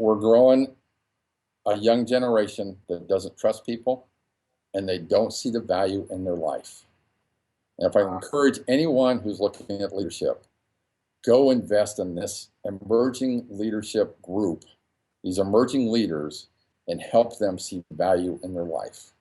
we're growing a young generation that doesn't trust people and they don't see the value in their life. And if I encourage anyone who's looking at leadership, go invest in this emerging leadership group, these emerging leaders, and help them see value in their life.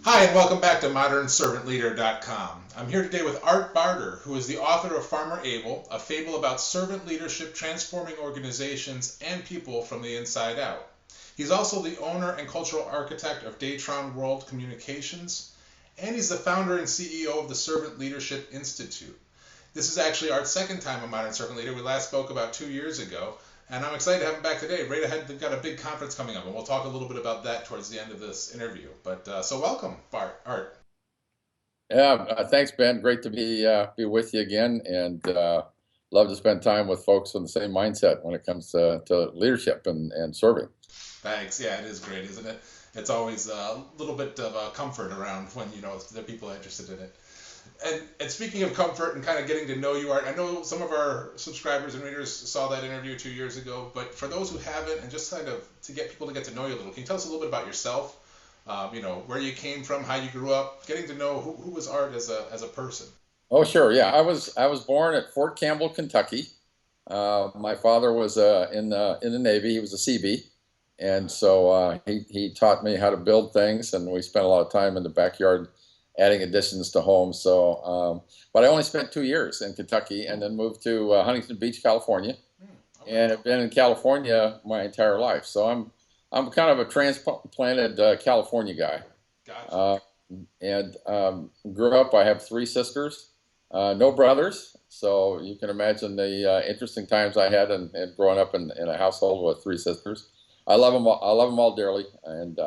Hi, and welcome back to ModernServantLeader.com. I'm here today with Art Barter, who is the author of Farmer Able, a fable about servant leadership transforming organizations and people from the inside out. He's also the owner and cultural architect of Daytron World Communications, and he's the founder and CEO of the Servant Leadership Institute. This is actually Art's second time on Modern Servant Leader. We last spoke about 2 years ago, and I'm excited to have him back today. Right ahead, they've got a big conference coming up, and we'll talk a little bit about that towards the end of this interview. But so welcome, Art. Yeah, thanks, Ben. Great to be with you again, and love to spend time with folks with the same mindset when it comes to leadership and serving. Thanks. Yeah, it is great, isn't it? It's always a little bit of a comfort around when there are people interested in it. And speaking of comfort and kind of getting to know you, Art, I know some of our subscribers and readers saw that interview 2 years ago, but for those who haven't, and just kind of to get people to get to know you a little, can you tell us a little bit about yourself? Where you came from, how you grew up, getting to know who was Art as a person. Oh, sure. Yeah, I was born at Fort Campbell, Kentucky. My father was in the Navy. He was a Seabee, and so he taught me how to build things, and we spent a lot of time in the backyard adding additions to homes. So, but I only spent 2 years in Kentucky and then moved to Huntington Beach, California, and have been in California my entire life. So I'm kind of a transplanted California guy. Gotcha. And grew up. I have 3 sisters, no brothers. So you can imagine the interesting times I had in growing up in a household with 3 sisters. I love them all. I love them all dearly, and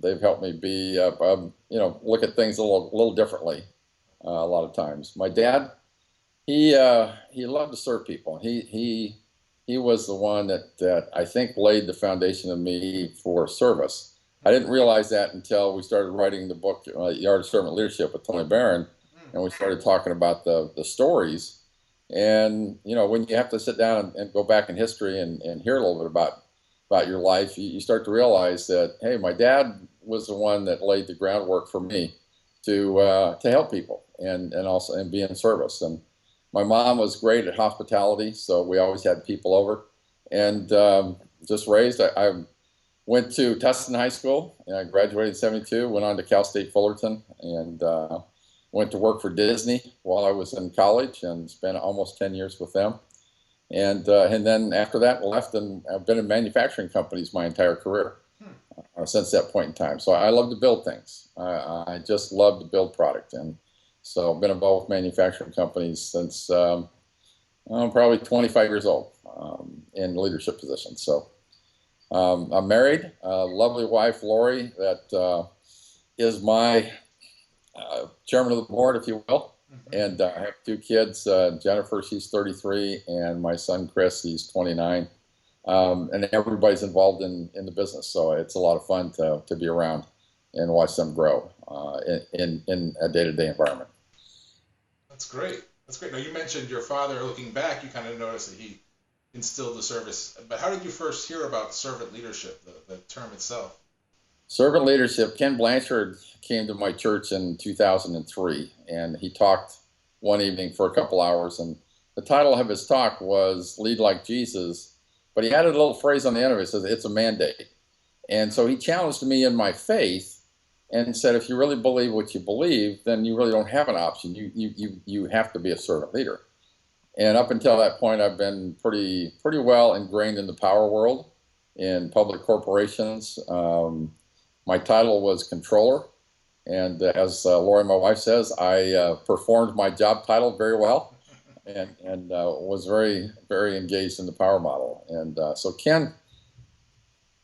they've helped me be, look at things a little differently a lot of times. My dad, he loved to serve people. He was the one that I think laid the foundation of me for service. I didn't realize that until we started writing the book, The Art of Servant Leadership with Tony Barron, and we started talking about the stories. And, when you have to sit down and go back in history and hear a little bit about your life, you start to realize that, hey, my dad was the one that laid the groundwork for me to help people and also be in service. And my mom was great at hospitality, so we always had people over. And just raised, I went to Tustin High School, and I graduated in '72, went on to Cal State Fullerton, and went to work for Disney while I was in college and spent almost 10 years with them. And then after that, left, and I've been in manufacturing companies my entire career since that point in time. So I love to build things. I just love to build product. And so I've been involved with manufacturing companies since I'm probably 25 years old in leadership positions. So I'm married, a lovely wife, Lori, that is my chairman of the board, if you will. And I have 2 kids, Jennifer, she's 33, and my son, Chris, he's 29. And everybody's involved in the business. So it's a lot of fun to be around and watch them grow in a day-to-day environment. That's great. That's great. Now, you mentioned your father. Looking back, you kind of noticed that he instilled the service. But how did you first hear about servant leadership, the term itself? Servant leadership, Ken Blanchard came to my church in 2003, and he talked one evening for a couple hours, and the title of his talk was Lead Like Jesus, but he added a little phrase on the end of it. It says, it's a mandate. And so he challenged me in my faith and said, if you really believe what you believe, then you really don't have an option. You have to be a servant leader. And up until that point, I've been pretty well ingrained in the power world, in public corporations. My title was controller, and as Lori, my wife, says, I performed my job title very well, and was very, very engaged in the power model. And so Ken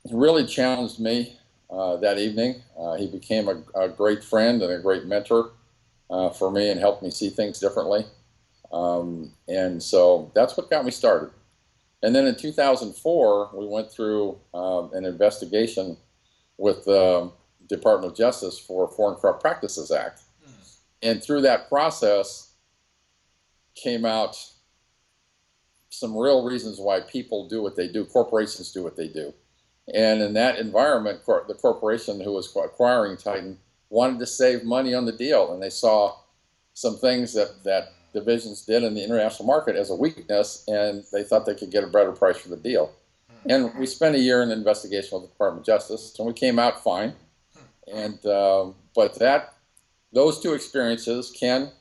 really challenged me that evening. He became a great friend and a great mentor for me, and helped me see things differently. And so that's what got me started. And then in 2004, we went through an investigation with the Department of Justice for Foreign Corrupt Practices Act. And through that process came out some real reasons why people do what they do, corporations do what they do. And in that environment, the corporation who was acquiring Titan wanted to save money on the deal, and they saw some things that divisions did in the international market as a weakness, and they thought they could get a better price for the deal. And we spent a year in investigation with the Department of Justice, and we came out fine. And but those two experiences, Ken,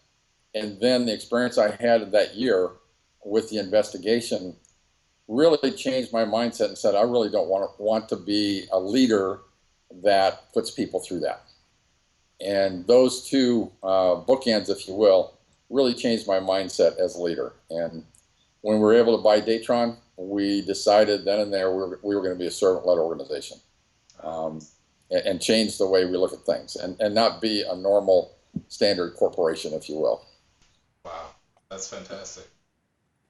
and then the experience I had that year with the investigation, really changed my mindset and said, I really don't want to be a leader that puts people through that. And those two bookends, if you will, really changed my mindset as a leader. And when we were able to buy Datron, we decided then and there we were going to be a servant-led organization, and change the way we look at things, and not be a normal standard corporation, if you will. Wow, that's fantastic.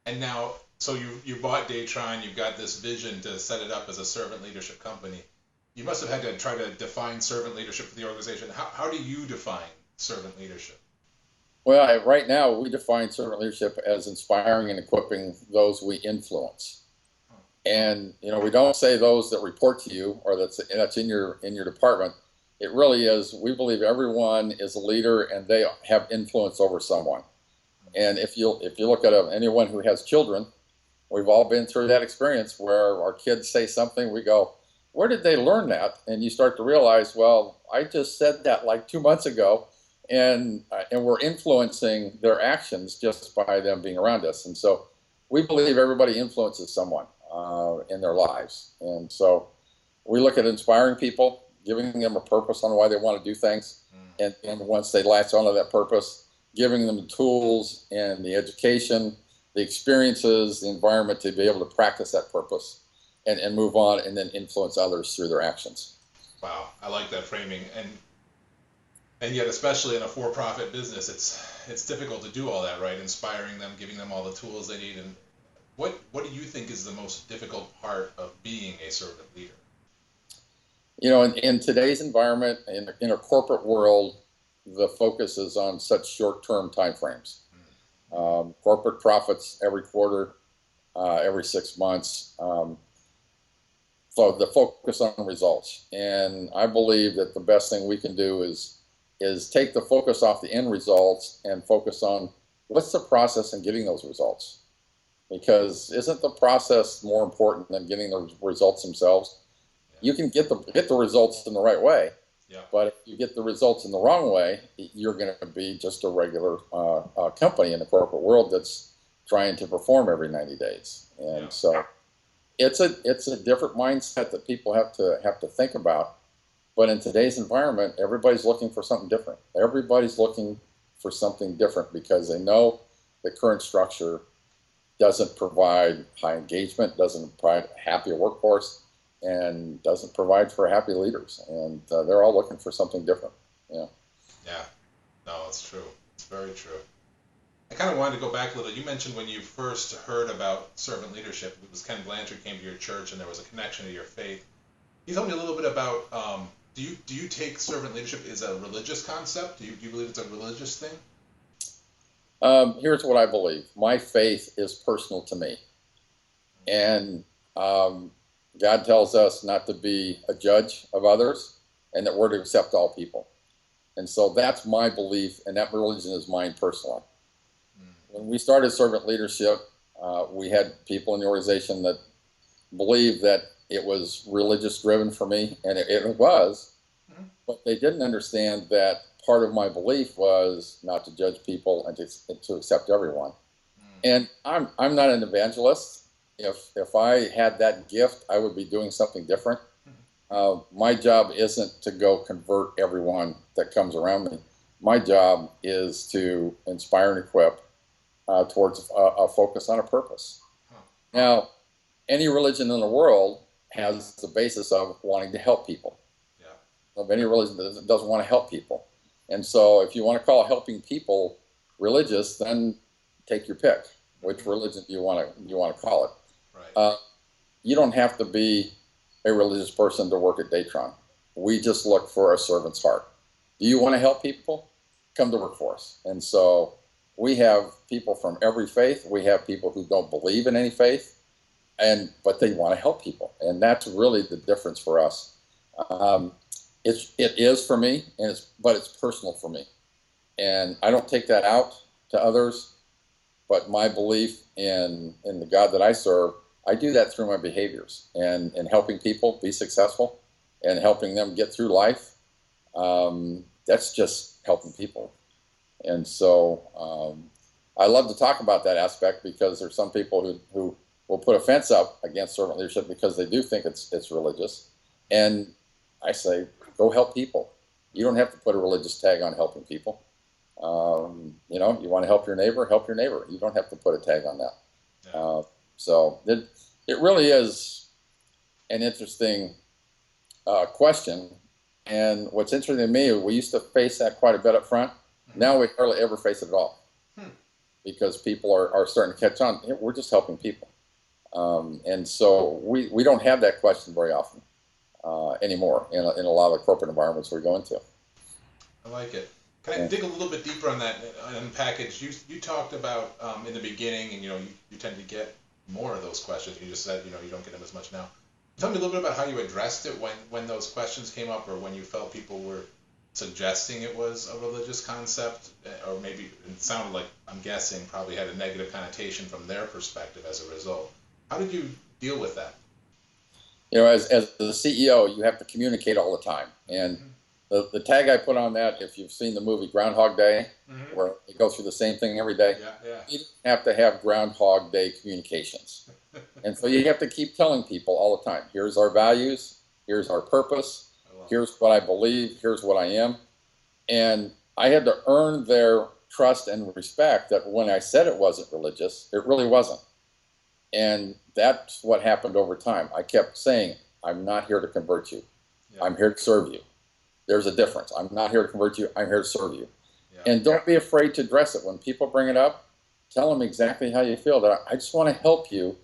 And now, so you bought Datron, you've got this vision to set it up as a servant leadership company. You must have had to try to define servant leadership for the organization. How do you define servant leadership? Well, right now we define servant leadership as inspiring and equipping those we influence. And we don't say those that report to you or that's in your department. It really is. We believe everyone is a leader and they have influence over someone. And if you look at anyone who has children, we've all been through that experience where our kids say something, we go, where did they learn that? And you start to realize, well, I just said that like 2 months ago, and we're influencing their actions just by them being around us. And so we believe everybody influences someone in their lives. And so we look at inspiring people, giving them a purpose on why they want to do things. And once they latch onto that purpose, giving them the tools and the education, the experiences, the environment to be able to practice that purpose and move on and then influence others through their actions. Wow, I like that framing. And yet, especially in a for-profit business, it's difficult to do all that, right? Inspiring them, giving them all the tools they need. And what do you think is the most difficult part of being a servant leader? In today's environment, in a corporate world, the focus is on such short-term timeframes. Corporate profits every quarter, every 6 months. So the focus on results. And I believe that the best thing we can do is take the focus off the end results and focus on what's the process in getting those results. Because isn't the process more important than getting the results themselves? You can get the results in the right way, but if you get the results in the wrong way, you're going to be just a regular company in the corporate world that's trying to perform every 90 days. And so it's a different mindset that people have to think about. But in today's environment, everybody's looking for something different. Everybody's looking for something different because they know the current structure doesn't provide high engagement, doesn't provide a happy workforce, and doesn't provide for happy leaders. And they're all looking for something different. Yeah. Yeah. No, it's true. It's very true. I kind of wanted to go back a little. You mentioned when you first heard about servant leadership, it was Ken Blanchard came to your church and there was a connection to your faith. Can you tell me a little bit about, do you take servant leadership as a religious concept? Do you believe it's a religious thing? Here's what I believe. My faith is personal to me. And God tells us not to be a judge of others and that we're to accept all people. And so that's my belief, and that religion is mine personally. When we started servant leadership, we had people in the organization that believed that it was religious driven for me, and it was, but they didn't understand that part of my belief was not to judge people and to accept everyone. And I'm not an evangelist. If I had that gift, I would be doing something different. My job isn't to go convert everyone that comes around me. My job is to inspire and equip towards a focus on a purpose. Now, any religion in the world has the basis of wanting to help people. Of any religion that doesn't want to help people. And so if you want to call helping people religious, then take your pick. Which religion do you want to call it? Right. Uh, you don't have to be a religious person to work at Datron. We just look for a servant's heart. Do you want to help people? Come to work for us. And so we have people from every faith. We have people who don't believe in any faith, but they want to help people, and that's really the difference for us. Um, it is for me, but it's personal for me, and I don't take that out to others. But my belief in the God that I serve, I do that through my behaviors and helping people be successful and helping them get through life. That's just helping people. And so I love to talk about that aspect because there's some people who will put a fence up against servant leadership because they do think it's religious. And I say, go help people. You don't have to put a religious tag on helping people. You want to help your neighbor, help your neighbor. You don't have to put a tag on that. Yeah. So it really is an interesting question. And what's interesting to me, we used to face that quite a bit up front. Mm-hmm. Now we hardly ever face it at all because people are starting to catch on. We're just helping people. And so we don't have that question very often anymore in a lot of the corporate environments we go into. I like it. Can I dig a little bit deeper on that unpackage? You talked about in the beginning, and you tend to get more of those questions. You just said you don't get them as much now. Tell me a little bit about how you addressed it when those questions came up, or when you felt people were suggesting it was a religious concept, or maybe it sounded like, I'm guessing, probably had a negative connotation from their perspective as a result. How did you deal with that? As the CEO, you have to communicate all the time. And the tag I put on that, if you've seen the movie Groundhog Day, where they go through the same thing every day, you have to have Groundhog Day communications. And so you have to keep telling people all the time, here's our values, here's our purpose, here's what I believe, here's what I am. And I had to earn their trust and respect that when I said it wasn't religious, it really wasn't. And that's what happened over time. I kept saying, I'm not here to convert you. Yeah. I'm here to serve you. There's a difference. I'm not here to convert you. I'm here to serve you. Yeah. And don't be afraid to address it. When people bring it up, tell them exactly how you feel. That I just want to help you.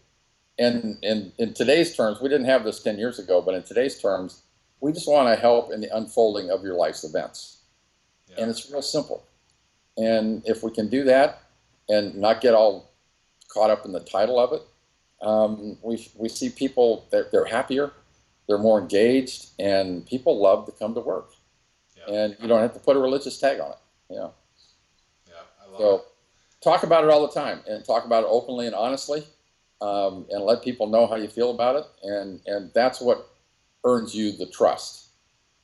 And in today's terms, we didn't have this 10 years ago, but in today's terms, we just want to help in the unfolding of your life's events. Yeah. And it's real simple. And if we can do that and not get all caught up in the title of it, we see people, they're happier, they're more engaged, and people love to come to work. Yeah. And you don't have to put a religious tag on it. Yeah, I love so it. Talk about it all the time, and talk about it openly and honestly, and let people know how you feel about it. And that's what earns you the trust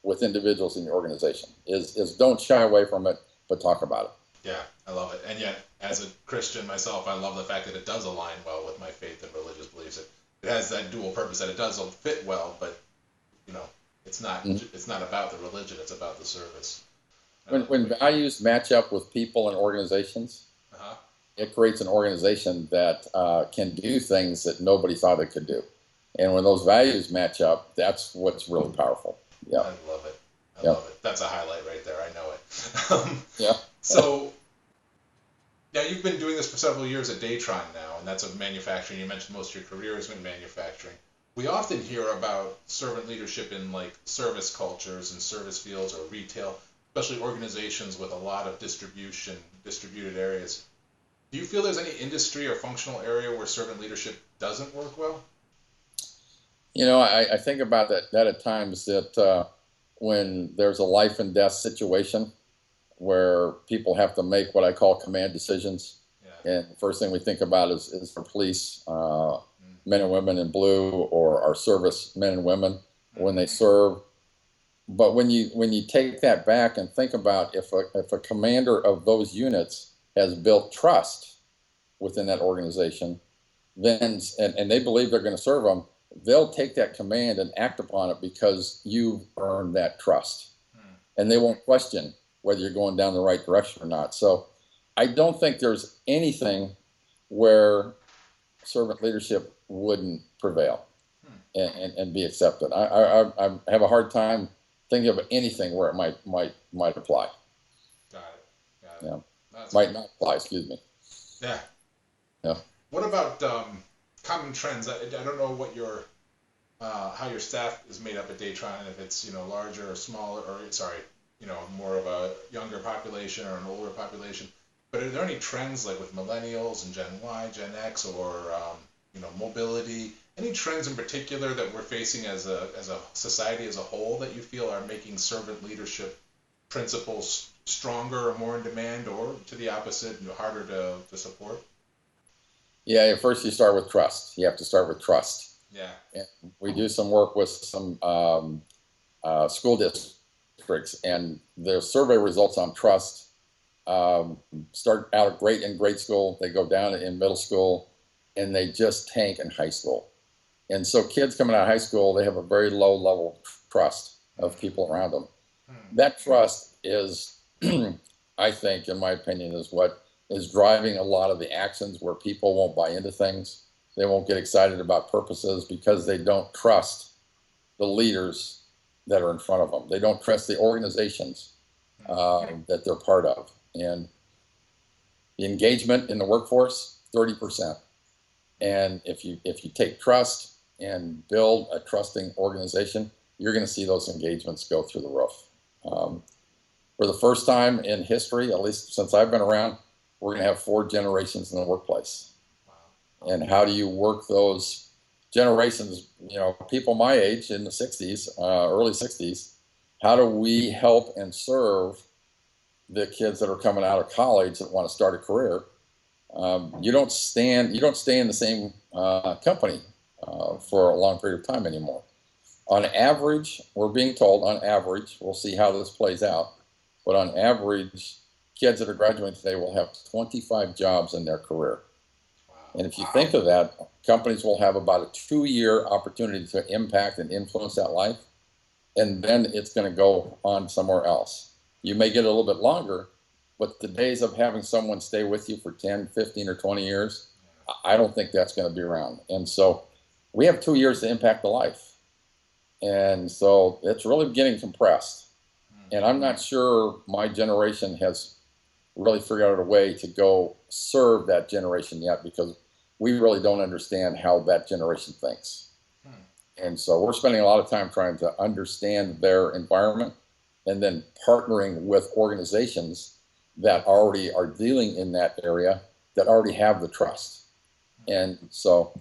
with individuals in your organization, is don't shy away from it, but talk about it. Yeah, I love it. And yet, as a Christian myself, I love the fact that it does align well with my faith and religious beliefs. It has that dual purpose, that it does fit well, but it's not it's not about the religion, it's about the service. When values match up with people and organizations, it creates an organization that can do things that nobody thought it could do. And when those values match up, that's what's really powerful. Yeah. I love it. I love it. That's a highlight right there. I know it. Yeah. So now you've been doing this for several years at Datron now, and that's of manufacturing. You mentioned most of your career has been manufacturing. We often hear about servant leadership in like service cultures and service fields or retail, especially organizations with a lot of distributed areas. Do you feel there's any industry or functional area where servant leadership doesn't work well? I think about that at times, that when there's a life and death situation where people have to make what I call command decisions. Yeah. And the first thing we think about is our police, men and women in blue, or our service men and women when they serve. But when you take that back and think about if a commander of those units has built trust within that organization, then and they believe they're going to serve them, they'll take that command and act upon it because you've earned that trust. And they won't question whether you're going down the right direction or not. So I don't think there's anything where servant leadership wouldn't prevail and be accepted. I have a hard time thinking of anything where it might apply. Got it. Yeah. Might not apply, excuse me. Yeah. Yeah. What about common trends. I don't know what your how your staff is made up at Daytron, if it's larger or smaller, or sorry, more of a younger population or an older population. But are there any trends like with millennials and Gen Y, Gen X, or mobility? Any trends in particular that we're facing as a society as a whole that you feel are making servant leadership principles stronger or more in demand, or to the opposite, harder to support? Yeah, first you start with trust. You have to start with trust. Yeah. And we do some work with some school districts, and their survey results on trust start out great in grade school. They go down in middle school, and they just tank in high school. And so kids coming out of high school, they have a very low level of trust of people around them. That trust is, I think, in my opinion, is what is driving a lot of the actions where people won't buy into things. They won't get excited about purposes because they don't trust the leaders that are in front of them. They don't trust the organizations that they're part of. And the engagement in the workforce, 30%. And if you take trust and build a trusting organization, you're going to see those engagements go through the roof. For the first time in history, at least since I've been around, we're going to have 4 generations in the workplace. And how do you work those generations, people my age in the 60s, early 60s, how do we help and serve the kids that are coming out of college that want to start a career? You don't stay in the same company for a long period of time anymore. On average, we're being told, on average, we'll see how this plays out, but on average, kids that are graduating today will have 25 jobs in their career. And if you think of that, companies will have about a 2-year opportunity to impact and influence that life, and then it's going to go on somewhere else. You may get a little bit longer, but the days of having someone stay with you for 10, 15, or 20 years, I don't think that's going to be around. And so we have 2 years to impact the life. And so it's really getting compressed. And I'm not sure my generation has really figured out a way to go serve that generation yet, because we really don't understand how that generation thinks. And so we're spending a lot of time trying to understand their environment and then partnering with organizations that already are dealing in that area, that already have the trust. And so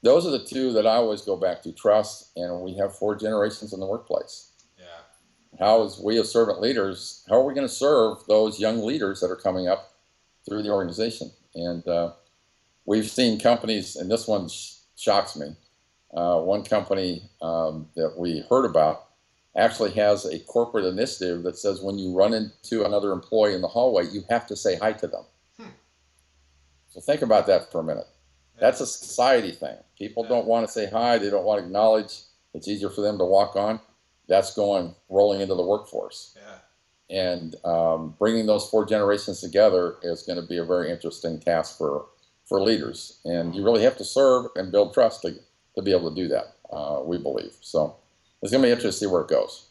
those are the 2 that I always go back to: trust, and we have 4 generations in the workplace. How is we as servant leaders, how are we going to serve those young leaders that are coming up through the organization? And we've seen companies, and this one shocks me. One company that we heard about actually has a corporate initiative that says when you run into another employee in the hallway, you have to say hi to them. So think about that for a minute. That's a society thing. People don't want to say hi. They don't want to acknowledge. It's easier for them to walk on. That's rolling into the workforce. And bringing those 4 generations together is going to be a very interesting task for leaders. And you really have to serve and build trust to be able to do that, we believe. So it's going to be interesting to see where it goes.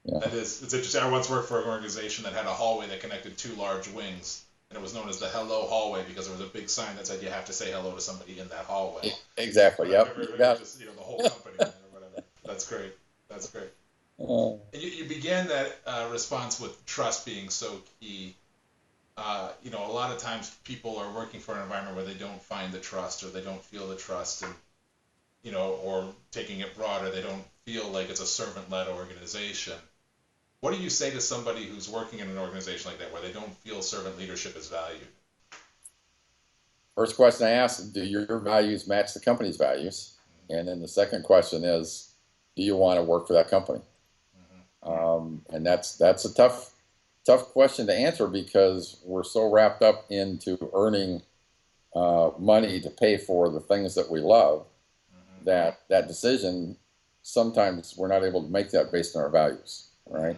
It's interesting. I once worked for an organization that had a hallway that connected 2 large wings, and it was known as the hello hallway because there was a big sign that said you have to say hello to somebody in that hallway. Exactly. Yep. Just, the whole company or whatever. That's great. And you began that response with trust being so key. A lot of times people are working for an environment where they don't find the trust, or they don't feel the trust, and or taking it broader, they don't feel like it's a servant-led organization. What do you say to somebody who's working in an organization like that where they don't feel servant leadership is valued? First question I ask: do your values match the company's values? And then the second question is, do you want to work for that company? And that's a tough question to answer, because we're so wrapped up into earning money to pay for the things that we love, that decision, sometimes we're not able to make that based on our values, right?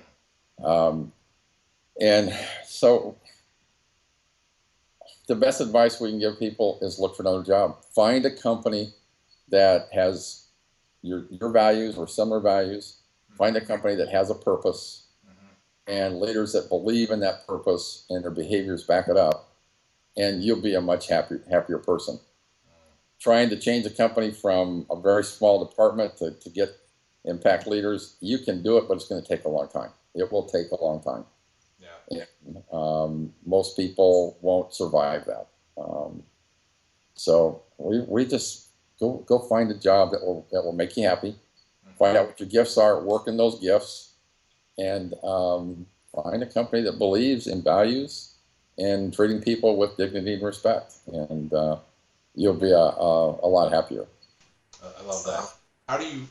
And so the best advice we can give people is look for another job. Find a company that has your values or similar values. Find a company that has a purpose and leaders that believe in that purpose and their behaviors back it up, and you'll be a much happier person. trying to change a company from a very small department to get impact leaders, you can do it, but it's going to take a long time. It will take a long time. Yeah. And, most people won't survive that. So we just go find a job that will make you happy. Find out what your gifts are, work in those gifts, and find a company that believes in values and treating people with dignity and respect. And you'll be a lot happier. I love that. How do you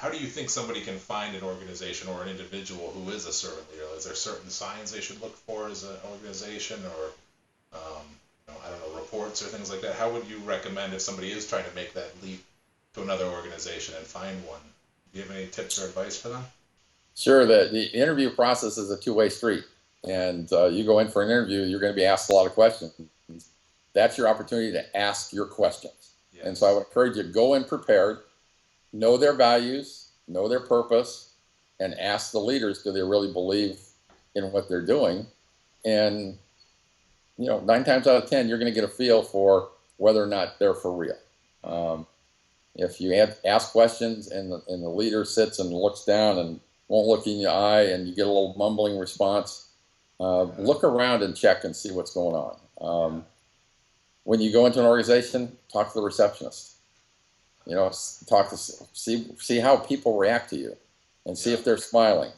how do you think somebody can find an organization or an individual who is a servant leader? Is there certain signs they should look for as an organization, or I don't know, reports or things like that? How would you recommend if somebody is trying to make that leap to another organization and find one? Do you have any tips or advice for them? Sure, the interview process is a two-way street. And you go in for an interview, you're going to be asked a lot of questions. That's your opportunity to ask your questions. Yes. And so I would encourage you to go in prepared, know their values, know their purpose, and ask the leaders, do they really believe in what they're doing? And, 9 times out of 10, you're going to get a feel for whether or not they're for real. If you ask questions and the leader sits and looks down and won't look in your eye and you get a little mumbling response, look around and check and see what's going on. When you go into an organization, talk to the receptionist. Talk to see how people react to you, and see if they're smiling.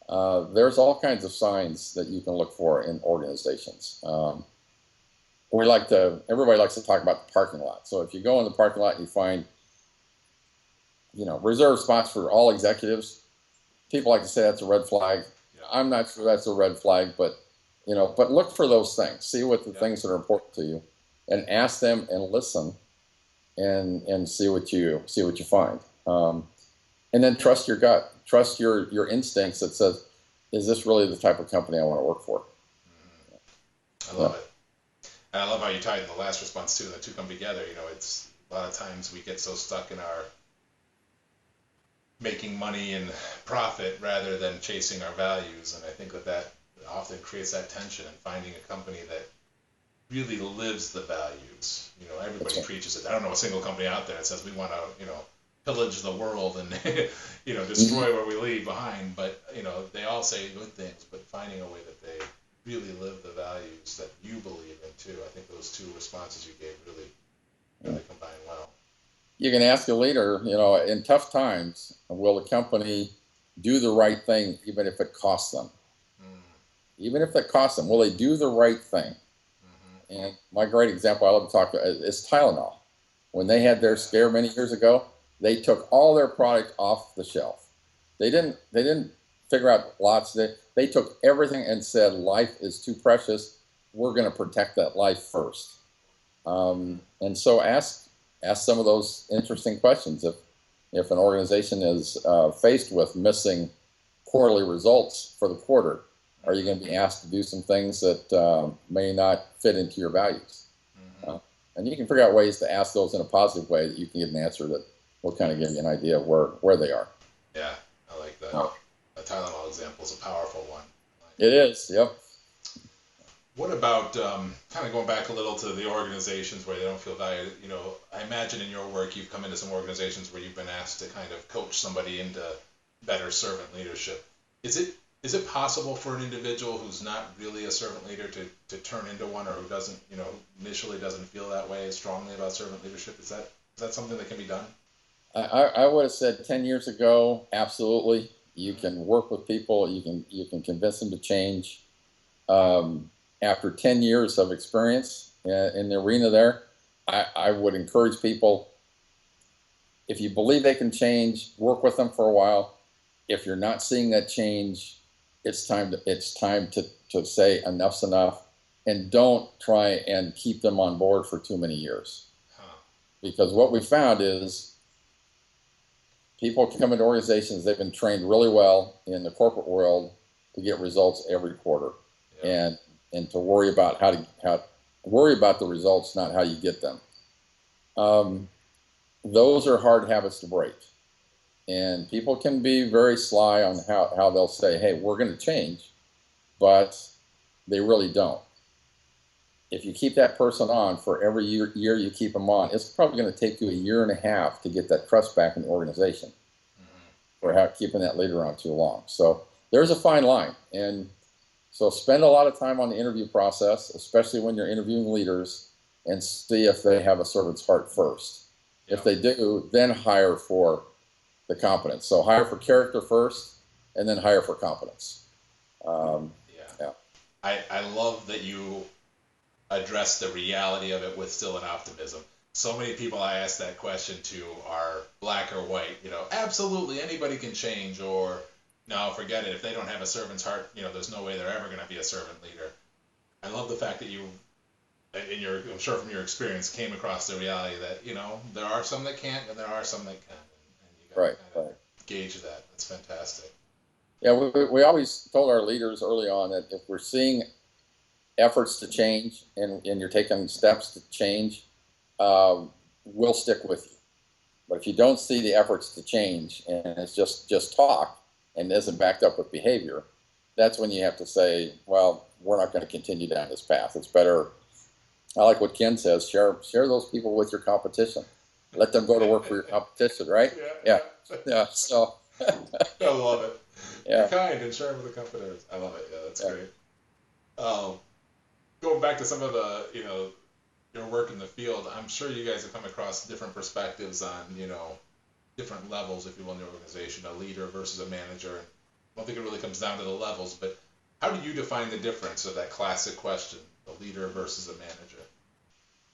There's all kinds of signs that you can look for in organizations. Everybody likes to talk about the parking lot. So if you go in the parking lot and you find, reserved spots for all executives, people like to say that's a red flag. I'm not sure that's a red flag, but look for those things. See what the things that are important to you, and ask them and listen, and see what you find. And then trust your gut, trust your instincts that says, is this really the type of company I want to work for? I love it. And I love how you tied in the last response too, and the two come together. It's a lot of times we get so stuck in our making money and profit rather than chasing our values, and I think that often creates that tension, and finding a company that really lives the values. Everybody preaches it. I don't know a single company out there that says we want to, pillage the world and, destroy what we leave behind. But, they all say good things, but finding a way that they really live the values that you believe in too. I think those two responses you gave really combine well. You can ask a leader, in tough times, will the company do the right thing even if it costs them? Even if it costs them, will they do the right thing? And my great example I love to talk about is Tylenol. When they had their scare many years ago, they took all their product off the shelf. They didn't figure out lots. They took everything and said, life is too precious. We're going to protect that life first. And so ask some of those interesting questions. If an organization is faced with missing quarterly results for the quarter, are you going to be asked to do some things that may not fit into your values? And you can figure out ways to ask those in a positive way that you can get an answer that will kind of give you an idea of where they are. Yeah, I like that. The Tylenol example is a powerful one. It is, yep. What about kind of going back a little to the organizations where they don't feel valued? I imagine in your work you've come into some organizations where you've been asked to kind of coach somebody into better servant leadership. Is it possible for an individual who's not really a servant leader to turn into one, or who doesn't, initially doesn't feel that way strongly about servant leadership? Is that something that can be done? I would have said 10 years ago, absolutely. You can work with people. You can convince them to change. After 10 years of experience in the arena there, I would encourage people, if you believe they can change, work with them for a while. If you're not seeing that change, it's time to say enough's enough, and don't try and keep them on board for too many years. Because what we found is people come into organizations, they've been trained really well in the corporate world to get results every quarter, and to worry about worry about the results, not how you get them. Those are hard habits to break. And people can be very sly on how they'll say, hey, we're going to change, but they really don't. if you keep that person on for every year you keep them on, it's probably going to take you a year and a half to get that trust back in the organization for keeping that leader on too long. So there's a fine line. And so spend a lot of time on the interview process, especially when you're interviewing leaders, and see if they have a servant's heart first. If they do, then hire for the competence. So hire for character first, and then hire for competence. Yeah. I love that you address the reality of it with still an optimism. So many people I ask that question to are black or white. Absolutely anybody can change, or no, forget it. If they don't have a servant's heart, there's no way they're ever going to be a servant leader. I love the fact that you, I'm sure from your experience, came across the reality that there are some that can't and there are some that can, and you got to kind of gauge that. That's fantastic. Yeah, we always told our leaders early on that if we're seeing efforts to change and you're taking steps to change, we'll stick with you. But if you don't see the efforts to change and it's just talk and isn't backed up with behavior, that's when you have to say, well, we're not going to continue down this path. It's better. I like what Ken says, share those people with your competition. Let them go to work for your competition, right? Yeah. So I love it. Yeah. You're kind and share with the competitors. I love it. Yeah, that's great. Going back to some of the, your work in the field, I'm sure you guys have come across different perspectives on, different levels, if you will, in the organization, a leader versus a manager. I don't think it really comes down to the levels, but how do you define the difference of that classic question, a leader versus a manager?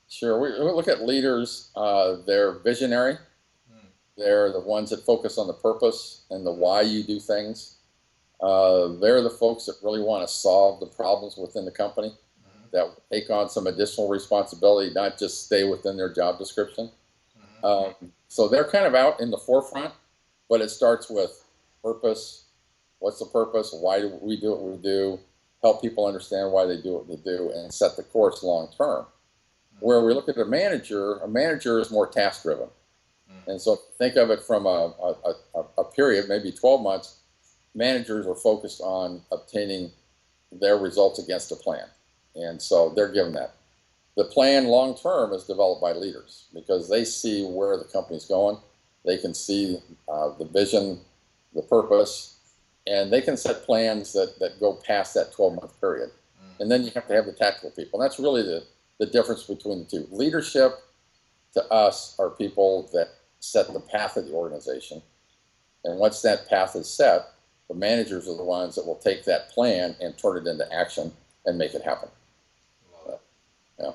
Sure. We look at leaders, they're visionary. They're the ones that focus on the purpose and the why you do things. They're the folks that really want to solve the problems within the company, that take on some additional responsibility, not just stay within their job description. So they're kind of out in the forefront, but it starts with purpose. What's the purpose? Why do we do what we do? Help people understand why they do what they do and set the course long term. Where we look at a manager is more task driven. And so think of it from a period, maybe 12 months. Managers are focused on obtaining their results against a plan. And so they're given that. The plan long term is developed by leaders because they see where the company's going. They can see the vision, the purpose, and they can set plans that go past that 12-month period. And then you have to have the tactical people. And that's really the difference between the two. Leadership to us are people that set the path of the organization. And once that path is set, the managers are the ones that will take that plan and turn it into action and make it happen. Yeah.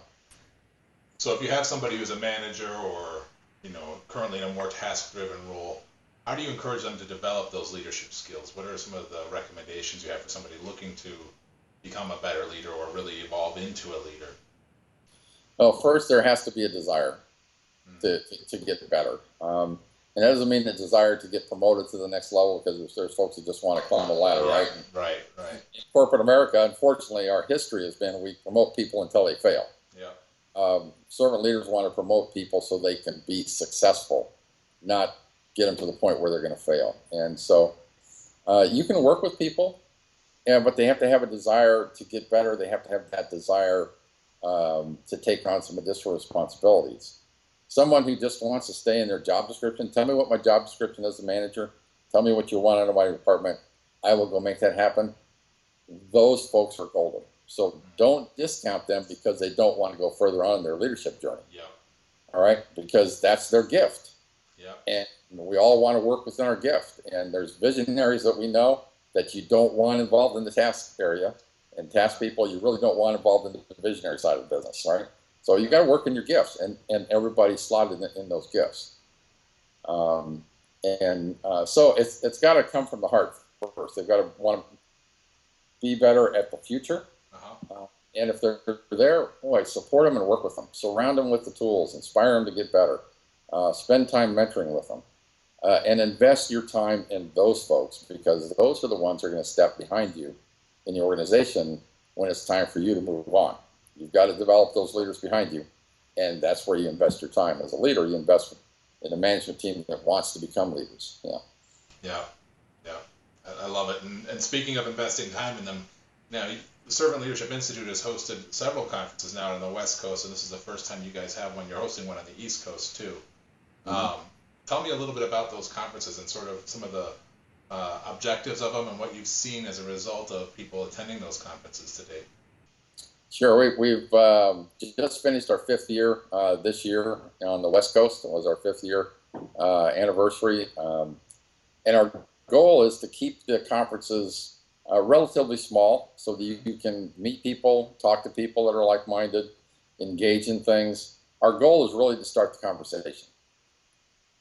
So if you have somebody who's a manager or, currently in a more task-driven role, how do you encourage them to develop those leadership skills? What are some of the recommendations you have for somebody looking to become a better leader or really evolve into a leader? Well, first there has to be a desire to get better. And that doesn't mean the desire to get promoted to the next level, because there's folks who just want to climb the ladder, right? Right. In corporate America, unfortunately, our history has been we promote people until they fail. Yeah. Servant leaders want to promote people so they can be successful, not get them to the point where they're going to fail. And so you can work with people, but they have to have a desire to get better. They have to have that desire to take on some additional responsibilities. Someone who just wants to stay in their job description, tell me what my job description is as a manager, tell me what you want out of my department, I will go make that happen. Those folks are golden. So don't discount them because they don't want to go further on in their leadership journey. Yeah. All right? Because that's their gift. Yeah. And we all want to work within our gift. And there's visionaries that we know that you don't want involved in the task area. And task people you really don't want involved in the visionary side of the business, right? So you got to work in your gifts, and everybody's slotted in those gifts. So it's got to come from the heart first. They've got to want to be better at the future. And if they're there, boy, support them and work with them. Surround them with the tools. Inspire them to get better. Spend time mentoring with them. And invest your time in those folks, because those are the ones who are going to step behind you in the organization when it's time for you to move on. You've got to develop those leaders behind you, and that's where you invest your time. As a leader, you invest in a management team that wants to become leaders. Yeah. I love it. And speaking of investing time in them, now the Servant Leadership Institute has hosted several conferences now on the West Coast, and this is the first time you guys have one. You're hosting one on the East Coast too. Mm-hmm. Tell me a little bit about those conferences and sort of some of the objectives of them and what you've seen as a result of people attending those conferences to date. Sure. We've just finished our fifth year this year on the West Coast. It was our fifth year anniversary. And our goal is to keep the conferences relatively small so that you can meet people, talk to people that are like-minded, engage in things. Our goal is really to start the conversation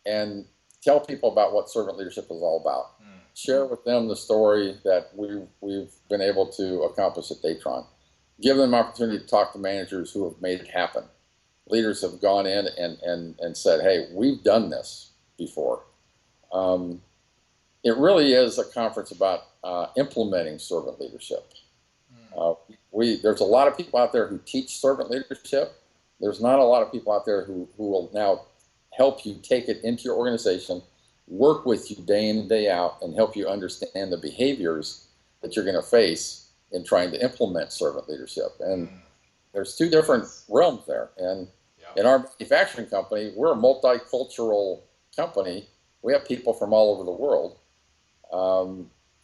and tell people about what servant leadership is all about. Share with them the story that we've been able to accomplish at Datron. Give them an opportunity to talk to managers who have made it happen. Leaders have gone in and said, hey, we've done this before. It really is a conference about implementing servant leadership. There's a lot of people out there who teach servant leadership. There's not a lot of people out there who will now help you take it into your organization, work with you day in and day out, and help you understand the behaviors that you're going to face in trying to implement servant leadership. And there's two different realms there. And in our manufacturing company, we're a multicultural company. We have people from all over the world.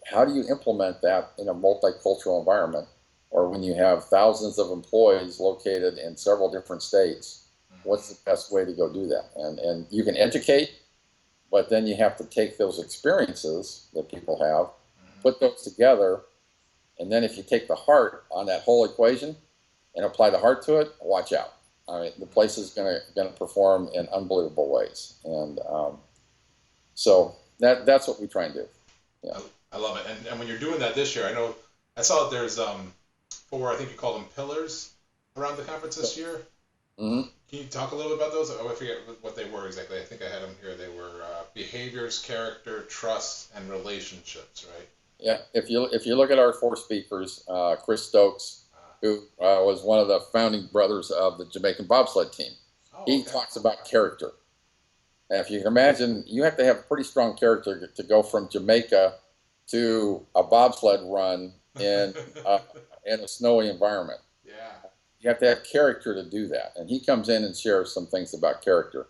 How do you implement that in a multicultural environment, or when you have thousands of employees located in several different states? What's the best way to go do that? And you can educate, but then you have to take those experiences that people have, put those together, and then if you take the heart on that whole equation and apply the heart to it, watch out. I mean, the place is going to perform in unbelievable ways. And so that's what we try and do. Yeah. I love it. And when you're doing that this year, I saw that there's four, I think you call them pillars around the conference this year. Mm-hmm. Can you talk a little bit about those? Oh, I forget what they were exactly. I think I had them here. They were behaviors, character, trust, and relationships, right? Yeah. If you look at our four speakers, Chris Stokes, who was one of the founding brothers of the Jamaican bobsled team, he talks about character. And if you can imagine, you have to have pretty strong character to go from Jamaica to a bobsled run in a snowy environment. Yeah. You have to have character to do that. And he comes in and shares some things about character.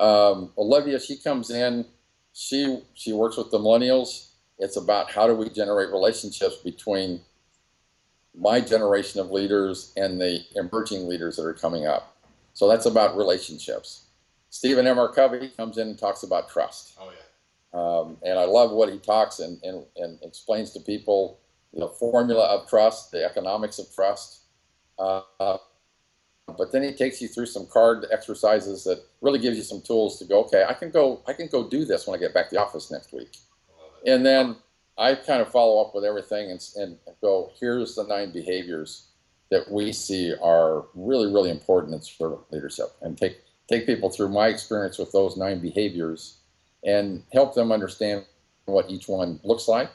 Olivia, she comes in, she works with the millennials. It's about how do we generate relationships between my generation of leaders and the emerging leaders that are coming up. So that's about relationships. Stephen M. R. Covey comes in and talks about trust. Oh, yeah. And I love what he talks and explains to people the formula of trust, the economics of trust. But then he takes you through some card exercises that really gives you some tools to go, okay, I can go do this when I get back to the office next week. And then I kind of follow up with everything and go, here's the 9 behaviors that we see are really, really important in servant leadership, and take people through my experience with those 9 behaviors and help them understand what each one looks like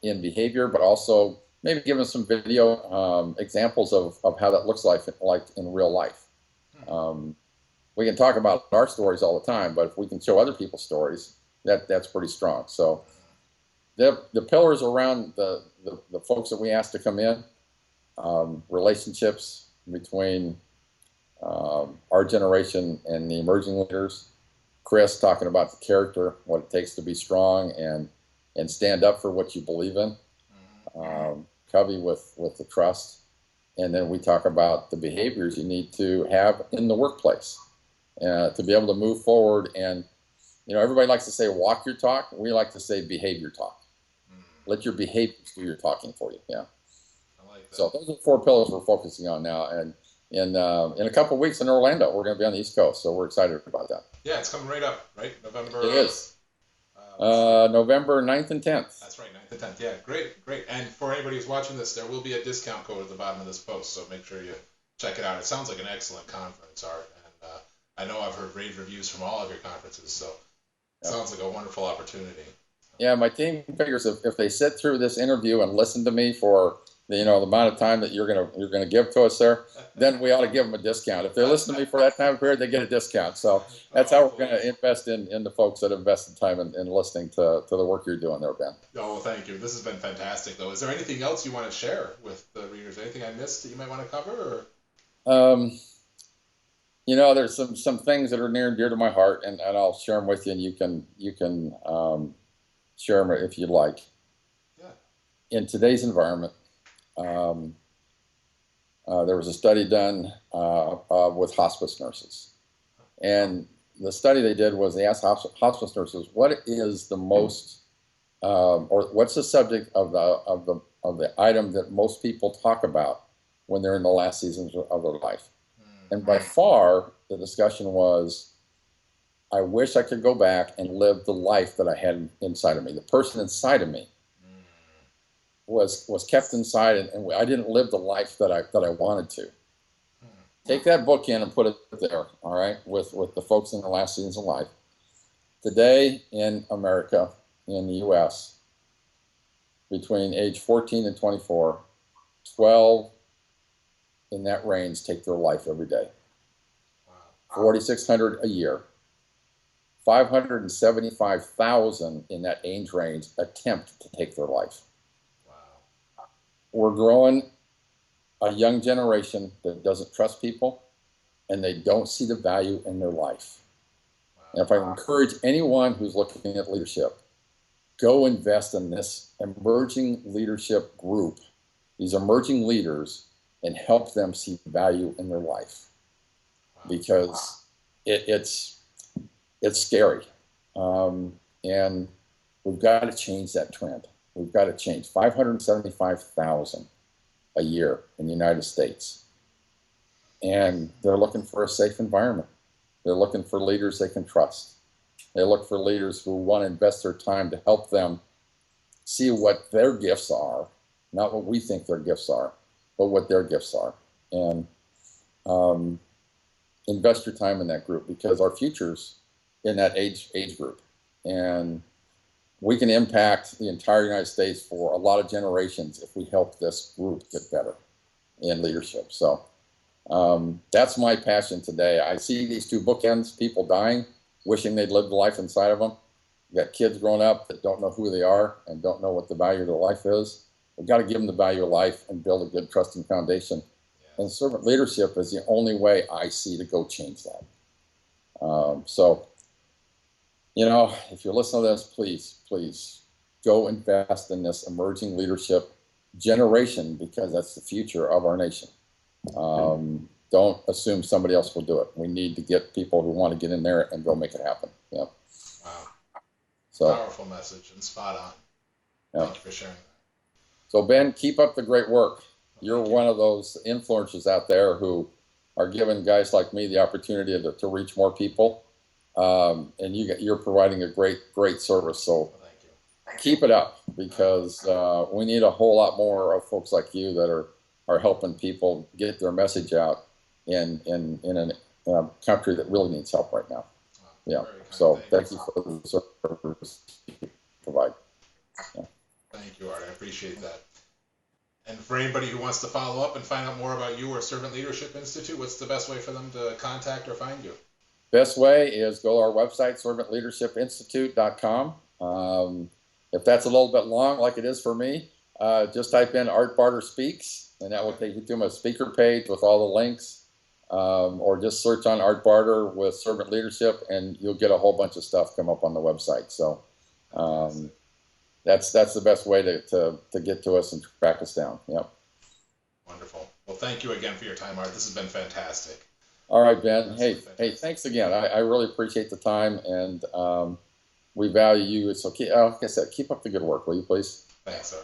in behavior, but also maybe give them some video examples of how that looks like in real life. We can talk about our stories all the time, but if we can show other people's stories, that's pretty strong. So the pillars around the folks that we ask to come in, relationships between our generation and the emerging leaders. Chris talking about the character, what it takes to be strong and stand up for what you believe in. Covey with the trust. And then we talk about the behaviors you need to have in the workplace to be able to move forward. And, everybody likes to say walk your talk. We like to say behave your talk. Let your behaviors do your talking for you. Yeah. I like that. So those are the 4 pillars we're focusing on now. And in a couple of weeks in Orlando, we're going to be on the East Coast. So we're excited about that. Yeah, it's coming right up, right? November. It is. November 9th and 10th. That's right, 9th and 10th. Yeah, great. And for anybody who's watching this, there will be a discount code at the bottom of this post, so make sure you check it out. It sounds like an excellent conference, Art, and I know I've heard rave reviews from all of your conferences, so it sounds like a wonderful opportunity. Yeah, my team figures if they sit through this interview and listen to me for the amount of time that you're gonna give to us there, then we ought to give them a discount. If they listen to me for that time period, they get a discount. So that's how Oh, we're going to invest in the folks that invested time in listening to the work you're doing there, Ben. oh, well, thank you. This has been fantastic, though. Is there anything else you want to share with the readers? Anything I missed that you might want to cover? Um, there's some things that are near and dear to my heart, and I'll share them with you, and you can share them if you'd like. Yeah. In today's environment, um, there was a study done with hospice nurses, and the study they did was they asked hospice nurses what is the most or what's the subject of the item that most people talk about when they're in the last seasons of their life. And by far, the discussion was, I wish I could go back and live the life that I had inside of me. The person inside of me was kept inside, and I didn't live the life that I wanted to. Take that book in and put it there, all right, with the folks in the last seasons of life. Today in America, in the U.S., between age 14 and 24, 12 in that range take their life every day. 4,600 a year. 575,000 in that age range attempt to take their life. Wow. We're growing a young generation that doesn't trust people, and they don't see the value in their life. Wow. And if I encourage anyone who's looking at leadership, go invest in this emerging leadership group, these emerging leaders, and help them see value in their life. Because it's scary. And we've got to change that trend. We've got to change. 575,000 a year in the United States. And they're looking for a safe environment. They're looking for leaders they can trust. They look for leaders who want to invest their time to help them see what their gifts are, not what we think their gifts are, but what their gifts are. And invest your time in that group, because our future's in that age group. And we can impact the entire United States for a lot of generations if we help this group get better in leadership. So that's my passion today. I see these two bookends, people dying, wishing they'd lived a life inside of them. You got kids growing up that don't know who they are and don't know what the value of their life is. We've got to give them the value of life and build a good, trusting foundation. And servant leadership is the only way I see to go change that. So, if you're listening to this, please go invest in this emerging leadership generation, because that's the future of our nation. Don't assume somebody else will do it. We need to get people who want to get in there and go make it happen. Yeah. Wow. So powerful message and spot on. Yeah. Thank you for sharing that. So Ben, keep up the great work. You're one of those influencers out there who are giving guys like me the opportunity to reach more people, and you're providing a great service. So Thank you. Keep it up, because we need a whole lot more of folks like you that are helping people get their message out in a country that really needs help right now. Yeah. So thank you for the service you provide. Yeah. Thank you, Art. I appreciate that. And for anybody who wants to follow up and find out more about you or Servant Leadership Institute, what's the best way for them to contact or find you? Best way is go to our website, servantleadershipinstitute.com. If that's a little bit long, like it is for me, just type in Art Barter Speaks, and that will take you to my speaker page with all the links. Or just search on Art Barter with Servant Leadership, and you'll get a whole bunch of stuff come up on the website. So that's the best way to get to us and track us down. Yep. Wonderful. Well, thank you again for your time, Art. This has been fantastic. All right, Ben. Hey, thanks again. I really appreciate the time, and we value you. So, like I said, keep up the good work, will you, please? Thanks, sir.